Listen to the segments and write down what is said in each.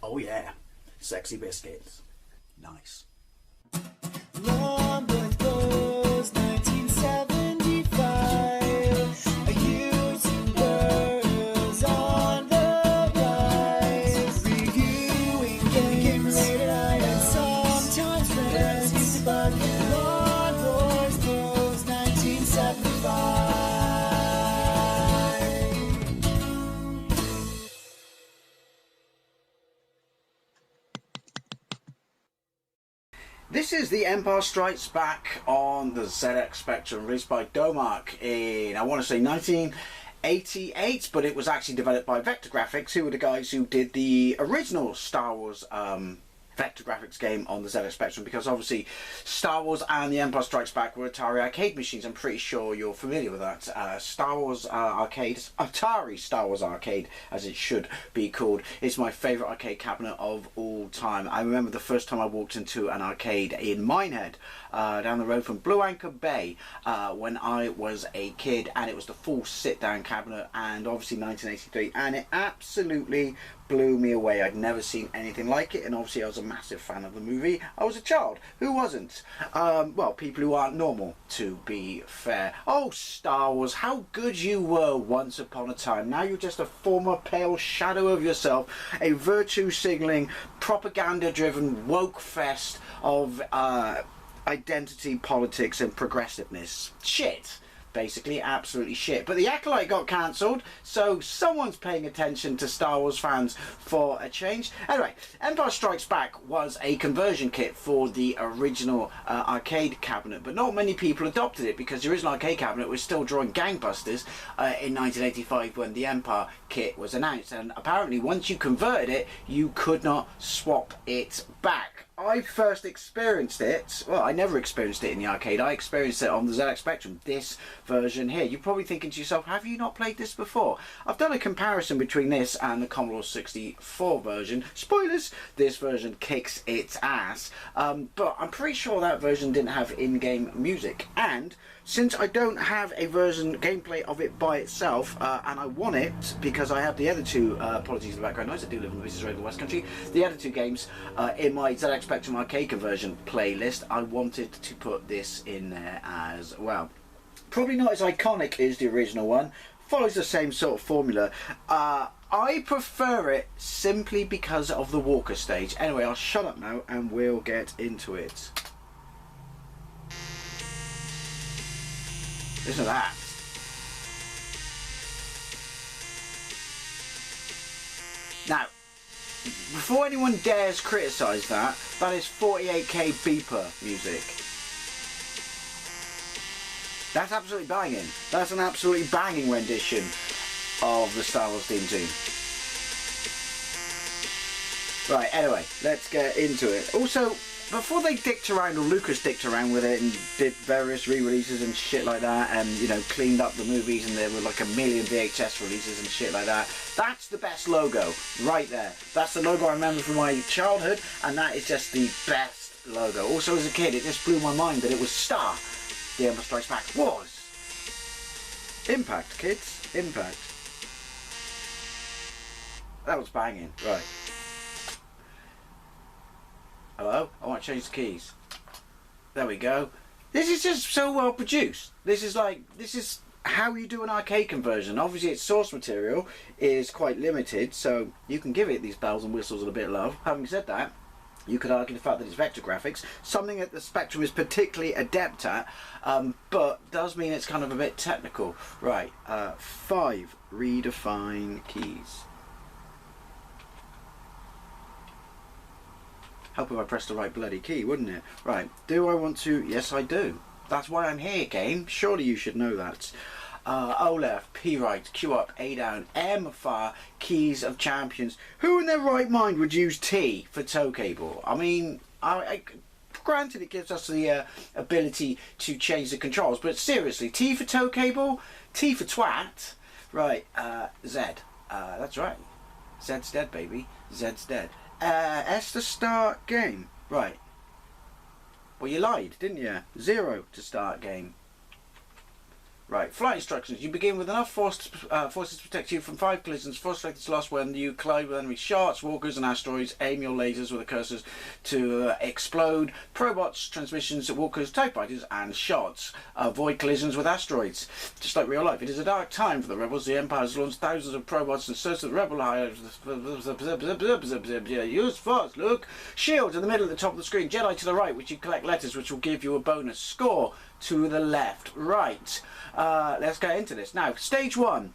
Oh yeah, sexy biscuits. Nice. Long Blues 1975. YouTubers on the rise, reviewing games late at night and sometimes friends. But Long Blues 1975. This is The Empire Strikes Back on the ZX Spectrum, released by Domark in, I want to say, 1988, but it was actually developed by Vector Graphics, who were the guys who did the original Star Wars Vector Graphics game on the ZX Spectrum, because obviously Star Wars and The Empire Strikes Back were Atari arcade machines. I'm pretty sure you're familiar with that. Star Wars Arcade, Atari Star Wars Arcade as it should be called, is my favourite arcade cabinet of all time. I remember the first time I walked into an arcade in Minehead, down the road from Blue Anchor Bay, when I was a kid, and it was the full sit down cabinet, and obviously 1983, and it absolutely blew me away. I'd never seen anything like it, and obviously I was a massive fan of the movie. I was a child. Who wasn't? Well, people who aren't normal, to be fair. Oh, Star Wars, how good you were once upon a time. Now you're just a former pale shadow of yourself, a virtue signalling, propaganda driven woke fest of identity politics and progressiveness. Shit. Basically, absolutely shit. But The Acolyte got cancelled, so someone's paying attention to Star Wars fans for a change. Anyway, Empire Strikes Back was a conversion kit for the original arcade cabinet, but not many people adopted it because the original arcade cabinet was still drawing gangbusters in 1985 when the Empire kit was announced, and apparently once you converted it, you could not swap it back. I first experienced it, well, I never experienced it in the arcade, I experienced it on the ZX Spectrum, this version here. You're probably thinking to yourself, have you not played this before? I've done a comparison between this and the Commodore 64 version. Spoilers, this version kicks its ass, but I'm pretty sure that version didn't have in-game music, and since I don't have a version gameplay of it by itself, and I want it because I have the other two, apologies for the background noise, I do live in the Mrs. Road in the West Country, the other two games in my ZX Spectrum arcade conversion playlist, I wanted to put this in there as well. Probably not as iconic as the original one, follows the same sort of formula. I prefer it simply because of the Walker stage. Anyway, I'll shut up now and we'll get into it. Listen to that. Now, before anyone dares criticise that, that is 48k beeper music. That's absolutely banging. That's an absolutely banging rendition of the Star Wars theme tune. Right, anyway, let's get into it. Also, before they dicked around, or Lucas dicked around with it and did various re-releases and shit like that, and, you know, cleaned up the movies, and there were like a million VHS releases and shit like that, that's the best logo, right there. That's the logo I remember from my childhood, and that is just the best logo. Also, as a kid, it just blew my mind that it was Star. The Empire Strikes Back was. Impact, kids. Impact. That was banging. Right. Hello? I want to change the keys. There we go. This is just so well produced. This is how you do an arcade conversion. Obviously its source material is quite limited, so you can give it these bells and whistles and a bit of love. Having said that, you could argue the fact that it's vector graphics, something that the Spectrum is particularly adept at, but does mean it's kind of a bit technical. Right, 5 redefine keys. Help if I press the right bloody key, wouldn't it? Right, do I want to? Yes, I do. That's why I'm here, game. Surely you should know that. O left, P right, Q up, A down, M far, keys of champions. Who in their right mind would use T for tow cable? I mean, granted it gives us the ability to change the controls, but seriously, T for tow cable, T for twat. Right, Z. That's right. Z's dead, baby. Z's dead. S to start game. Right. Well, you lied, didn't you? 0 to start game. Right, flight instructions. You begin with enough forces to protect you from 5 collisions. Force selected is lost when you collide with enemy sharks, walkers and asteroids. Aim your lasers with the cursors to explode probots, transmissions, walkers, TIE fighters and shots. Avoid collisions with asteroids. Just like real life. It is a dark time for the rebels. The Empire has launched thousands of probots in search of the rebel hives. Use force, Luke. Shields in the middle at the top of the screen. Jedi to the right, which you collect letters, which will give you a bonus score. To the left. Right. Let's get into this. Now, stage 1.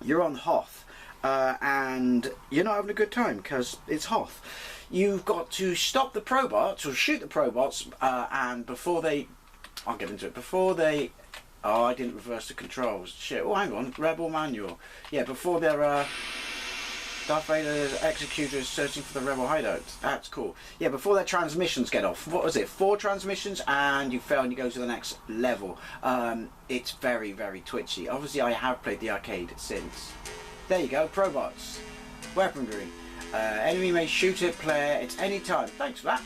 You're on Hoth. And you're not having a good time because it's Hoth. You've got to stop the probots, or shoot the probots, and before they... I'll get into it. Before they... Oh, I didn't reverse the controls. Shit. Oh, hang on. Rebel manual. Yeah, before they're... Darth Vader's executor is searching for the rebel hideout. That's cool. Yeah, before their transmissions get off. What was it? 4 transmissions and you fail and you go to the next level. It's very, very twitchy. Obviously, I have played the arcade since. There you go. Probots. Weaponry. Enemy may shoot at player at any time. Thanks for that.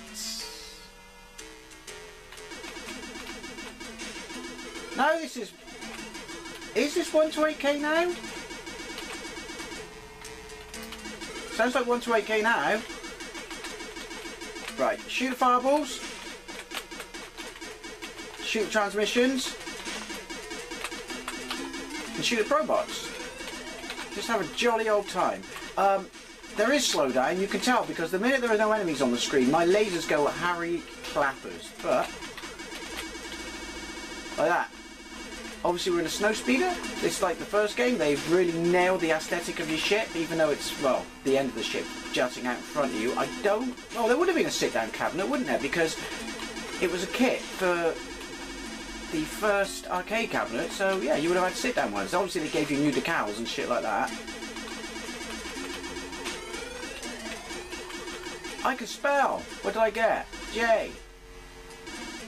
No, this is... Is this 1 to 8K now? Sounds like 1 to 8K now. Right, shoot the fireballs. Shoot the transmissions. And shoot the probots. Just have a jolly old time. There is slowdown, you can tell, because the minute there are no enemies on the screen, my lasers go at Harry Clappers. But, like that. Obviously we're in a snow speeder. It's like the first game. They've really nailed the aesthetic of your ship, even though it's, well, the end of the ship jutting out in front of you. I don't... Well, there would have been a sit-down cabinet, wouldn't there? Because it was a kit for the first arcade cabinet. So, yeah, you would have had sit-down ones. Obviously they gave you new decals and shit like that. I can spell. What did I get? J.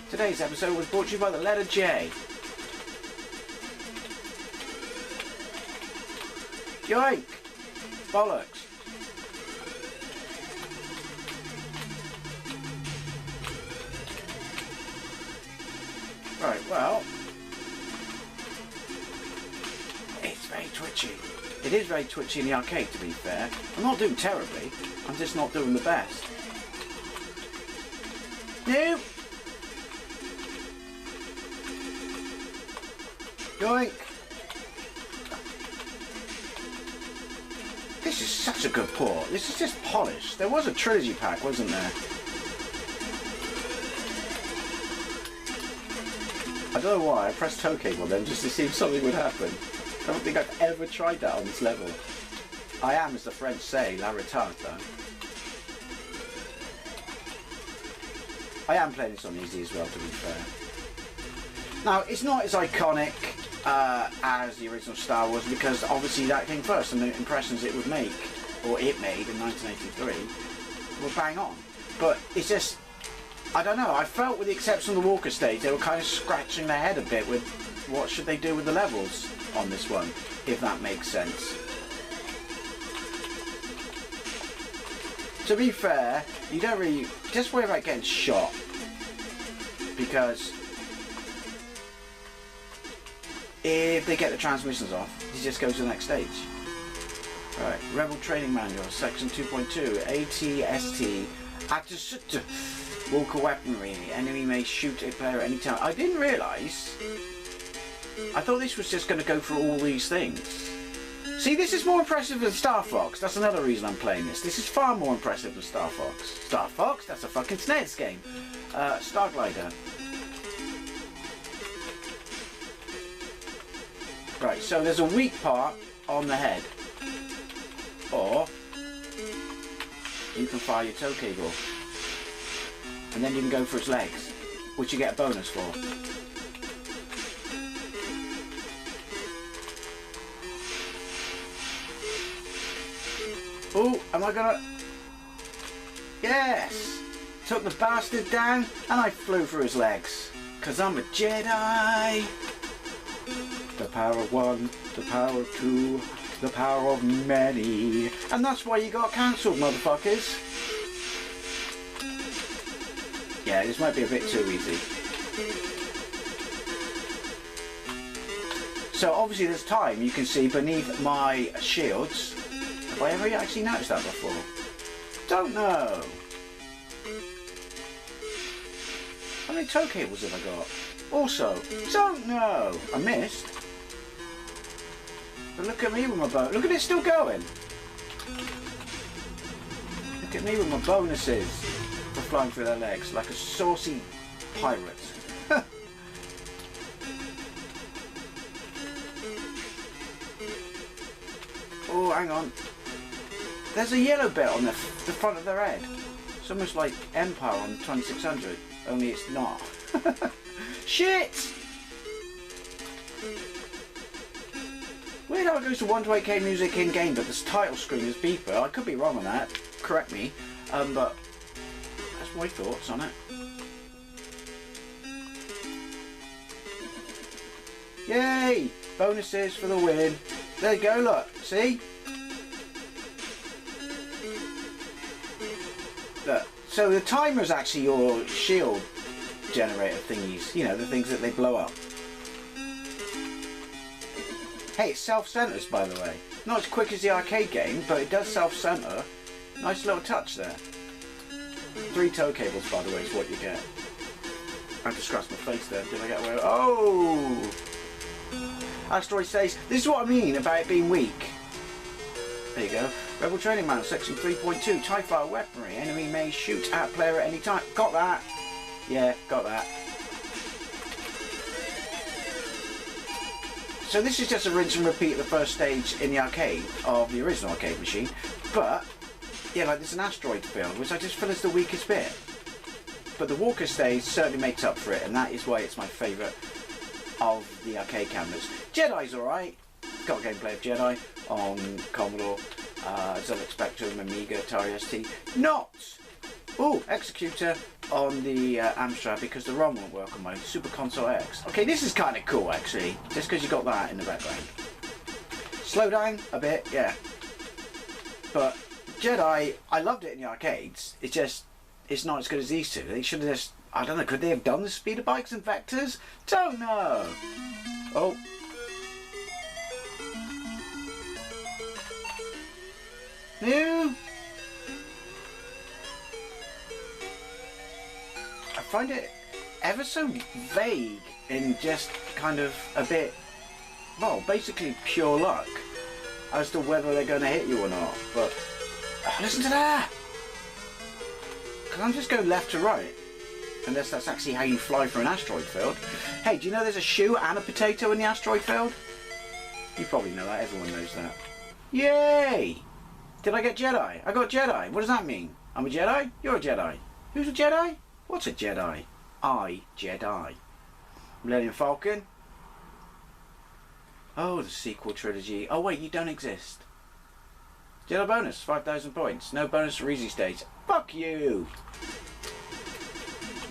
Today's episode was brought to you by the letter J. Yoink! Bollocks! Right, well... It's very twitchy. It is very twitchy in the arcade, to be fair. I'm not doing terribly. I'm just not doing the best. No! Yoink! This is such a good port. This is just polished. There was a trilogy pack, wasn't there? I don't know why. I pressed toe cable then just to see if something would happen. I don't think I've ever tried that on this level. I am, as the French say, la retard though. I am playing this on easy as well, to be fair. Now, it's not as iconic as the original Star Wars, because obviously that came first and the impressions it would make, or it made in 1983, were bang on. But it's just, I don't know, I felt with the exception of the Walker stage, they were kind of scratching their head a bit with what should they do with the levels on this one, if that makes sense. To be fair, you don't really, just worry about getting shot, because if they get the transmissions off, you just go to the next stage. Right, Rebel Training Manual, Section 2.2, ATST, Walker Weaponry, enemy may shoot a player at any time. I didn't realise, I thought this was just going to go for all these things. See, this is more impressive than Star Fox, that's another reason I'm playing this. This is far more impressive than Star Fox. Star Fox? That's a fucking SNES game. Star Glider. Right, so there's a weak part on the head. Or you can fire your tow cable. And then you can go for its legs, which you get a bonus for. Oh, am I gonna... Yes! Took the bastard down and I flew through his legs. 'Cause I'm a Jedi! The power of one, the power of two, the power of many. And that's why you got cancelled, motherfuckers. Yeah, this might be a bit too easy. So obviously there's time, you can see beneath my shields. Have I ever actually noticed that before? Don't know. How many tow cables have I got? Also, don't know. I missed. But look at me with my bow. Look at it still going. Look at me with my bonuses for flying through their legs like a saucy pirate. Oh, hang on. There's a yellow bit on the front of their head. It's almost like Empire on 2600, only it's not. Shit! Weird how it goes to 1 to 8K music in game, but this title screen is beeper. I could be wrong on that. Correct me. But that's my thoughts on it. Yay! Bonuses for the win. There you go, look. See? Look. So the timer is actually your shield generator thingies. You know, the things that they blow up. Hey, it self-centers, by the way. Not as quick as the arcade game, but it does self-center. Nice little touch there. 3 tow cables, by the way, is what you get. I have to scratch my face there. Did I get away? Oh! Asteroid says, this is what I mean about it being weak. There you go. Rebel Training Manual, section 3.2. TIE Fighter weaponry. Enemy may shoot at player at any time. Got that. Yeah, got that. So this is just a rinse and repeat of the first stage in the arcade of the original arcade machine. But, yeah, like there's an asteroid field, which I just feel is the weakest bit. But the Walker stage certainly makes up for it, and that is why it's my favourite of the arcade cameras. Jedi's alright. Got gameplay of Jedi on Commodore, ZX Spectrum, Amiga, Atari ST. Not! Ooh, Executor on the Amstrad because the ROM won't work on my Super Console X. Okay, this is kind of cool actually, just because you got that in the background. Slow down a bit, yeah. But Jedi, I loved it in the arcades. It's just, it's not as good as these two. They should have just, I don't know, could they have done the speeder bikes and vectors? Don't know. Oh. New. I find it ever so vague and just kind of a bit, well, basically pure luck as to whether they're going to hit you or not. But listen to that! Because I'm just going left to right, unless that's actually how you fly for an asteroid field. Hey, do you know there's a shoe and a potato in the asteroid field? You probably know that, everyone knows that. Yay! Did I get Jedi? I got Jedi. What does that mean? I'm a Jedi? You're a Jedi. Who's a Jedi? What's a Jedi? Jedi. Millennium Falcon? Oh, the sequel trilogy. Oh wait, you don't exist. Jedi bonus, 5,000 points. No bonus for easy stage. Fuck you!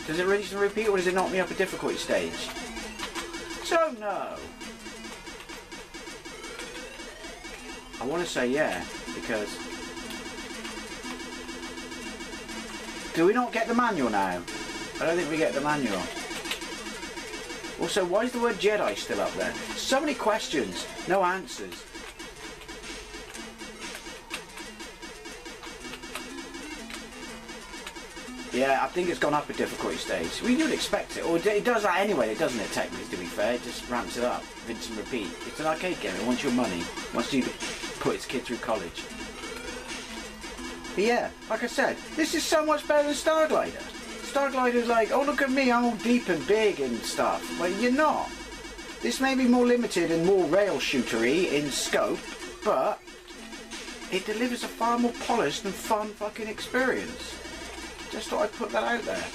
Does it rinse and repeat or does it knock me up a difficulty stage? Don't know. I want to say yeah, because... Do we not get the manual now? I don't think we get the manual. Also, why is the word Jedi still up there? So many questions, no answers. Yeah, I think it's gone up a difficulty stage. Well, you'd expect it, or it does that anyway, doesn't it, technically, to be fair? It just ramps it up, rinse and repeat. It's an arcade game, it wants your money. It wants you to put its kid through college. But yeah, like I said, this is so much better than Starglider. Starglider's like, oh look at me, I'm all deep and big and stuff. Well, you're not. This may be more limited and more rail shootery in scope, but it delivers a far more polished and fun fucking experience. Just thought I'd put that out there.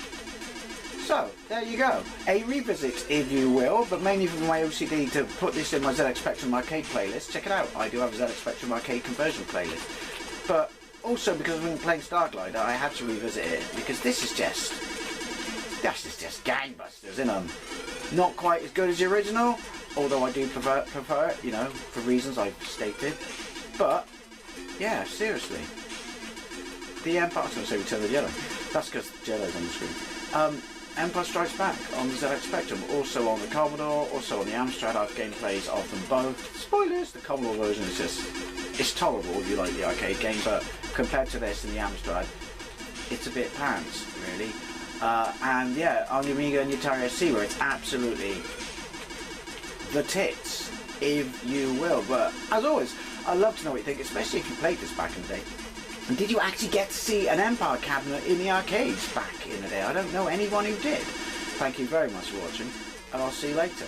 So, there you go. A revisit, if you will, but mainly for my OCD to put this in my ZX Spectrum Arcade playlist. Check it out, I do have a ZX Spectrum Arcade conversion playlist. But also, because I've been playing Starglider, I had to revisit it, because this is just gangbusters, isn't it? Not quite as good as the original, although I do prefer it, you know, for reasons I've stated. But, yeah, seriously. The Empire, I was going to say Return of the Jedi. That's because Jedi's on the screen. Empire Strikes Back on the ZX Spectrum, also on the Commodore, also on the Amstrad. I've gameplays of them both. Spoilers, the Commodore version is just, it's tolerable if you like the arcade game, but compared to this and the Amstrad, it's a bit pants, really. And yeah, on the Amiga and Atari ST, where it's absolutely the tits, if you will. But as always, I'd love to know what you think, especially if you played this back in the day. And did you actually get to see an Empire cabinet in the arcades back in the day? I don't know anyone who did. Thank you very much for watching, and I'll see you later.